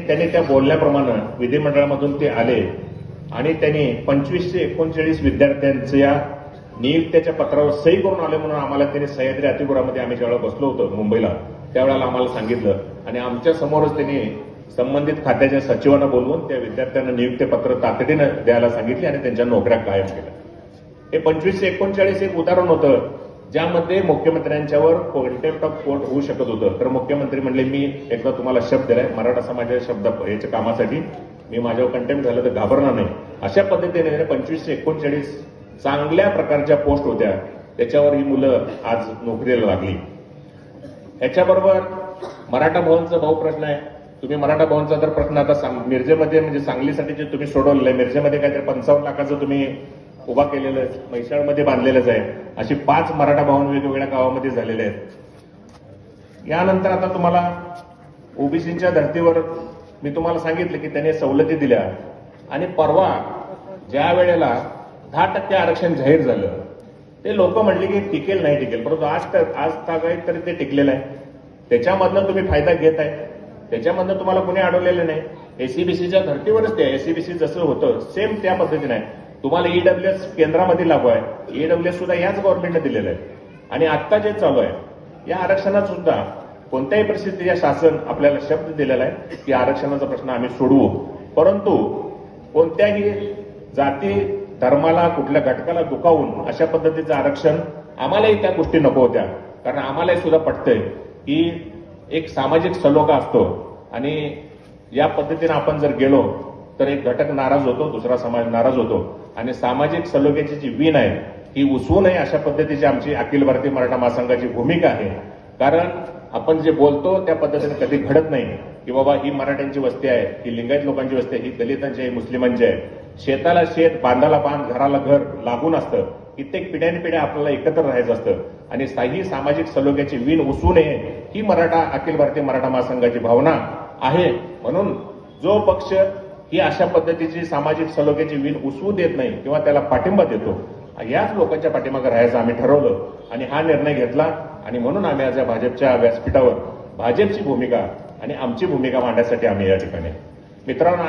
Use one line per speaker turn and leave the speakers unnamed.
त्यांनी त्या बोलण्याप्रमाणे विधिमंडळामधून ते आले आणि त्यांनी 2539 विद्यार्थ्यांच्या नियुक्त्याच्या पत्रावर सही करून आले म्हणून आम्हाला त्यांनी सह्याद्री अतिथीगृहामध्ये आम्ही ज्यावेळेला बसलो होतो मुंबईला त्यावेळेला आम्हाला सांगितलं आणि आमच्या समोरच त्यांनी संबंधित खात्याच्या सचिवांना बोलवून त्या विद्यार्थ्यांना नियुक्तीपत्र तातडीनं द्यायला सांगितली आणि त्यांच्या नोकऱ्या कायम केल्या. हे 2539 एक उदाहरण होतं ज्यामध्ये मुख्यमंत्र्यांच्यावर कंटेम्प्ट ऑफ कोर्ट होऊ शकत होतं. तर मुख्यमंत्री म्हणले मी एकदा तुम्हाला शब्द दिलाय मराठा समाजाच्या शब्द याच्या कामासाठी मी माझ्यावर कंटेम्प्ट झालं तर घाबरणार नाही. अशा पद्धतीने 2539 चांगल्या प्रकारच्या पोस्ट होत्या त्याच्यावर ही मुलं आज नोकरीला लागली. याच्याबरोबर मराठा भवनचा भाऊ प्रश्न आहे. तुम्ही मराठा भवनचा तर प्रश्न आता मिरजेमध्ये म्हणजे सांगलीसाठी जे तुम्ही सोडवलेलं आहे मिरजेमध्ये काहीतरी 55 लाखाचं तुम्ही उभा केलेलं आहे, म्हैसाळमध्ये बांधलेलंच आहे. अशी 5 मराठा भवन वेगवेगळ्या गावामध्ये झालेले आहेत. यानंतर आता तुम्हाला ओबीसीच्या धर्तीवर मी तुम्हाला सांगितलं की त्यांनी सवलती दिल्या आणि परवा ज्या वेळेला 10% आरक्षण जाहीर झालं ते लोक म्हणले की टिकेल नाही टिकेल, परंतु आज तागायत तरी ते टिकलेलं आहे. त्याच्यामधनं तुम्ही फायदा घेत आहे, त्याच्यामधनं तुम्हाला कुणी अडवलेलं नाही. एसीबीसीच्या धर्तीवरच ते एसीबीसी जसं होतं सेम त्या पद्धतीने आहे. तुम्हाला ईडब्ल्यूएस केंद्रामध्ये लागू आहे, ईडब्ल्यूएस सुद्धा याच गव्हर्नमेंटने दिलेलं आहे. आणि आता जे चालू आहे या आरक्षणात सुद्धा कोणत्याही परिस्थितीत शासन आपल्याला शब्द दिलेला आहे की आरक्षणाचा प्रश्न आम्ही सोडवू, परंतु कोणत्याही जाती धर्माला कुठल्या घटकाला दुखावून अशा पद्धतीचं आरक्षण आम्हालाही त्या गोष्टी नको होत्या. कारण आम्हालाही सुद्धा पटतंय की एक सामाजिक सलोखा असतो आणि या पद्धतीने आपण जर गेलो तर एक घटक नाराज होतो, दुसरा समाज नाराज होतो आणि सामाजिक सलोख्याची जी वीण आहे ही उसवू नये अशा पद्धतीची आमची अखिल भारतीय मराठा महासंघाची भूमिका आहे. कारण आपण जे बोलतो त्या पद्धतीने कधी घडत नाही की बाबा ही मराठ्यांची वस्ती आहे, ही लिंगायत लोकांची वस्ती आहे, ही दलितांची आहे, मुस्लिमांची आहे. शेताला शेत, बांधाला बांध, घराला घर लागून असतं. कित्येक पिढ्यानपिढ्या आपल्याला एकत्र राहायचं असतं आणि ही सामाजिक सलोख्याची वीण उसवू नये ही अखिल भारतीय मराठा महासंघाची भावना आहे. म्हणून जो पक्ष ही अशा पद्धतीची सामाजिक सलोख्याची वीण उसवू देत नाही किंवा त्याला पाठिंबा देतो याच लोकांच्या पाठीमागे राहायचं आम्ही ठरवलं आणि हा निर्णय घेतला. आणि म्हणून आम्ही आज या भाजपच्या व्यासपीठावर भाजपची भूमिका आणि आमची भूमिका मांडण्यासाठी आम्ही या ठिकाणी मित्रांनो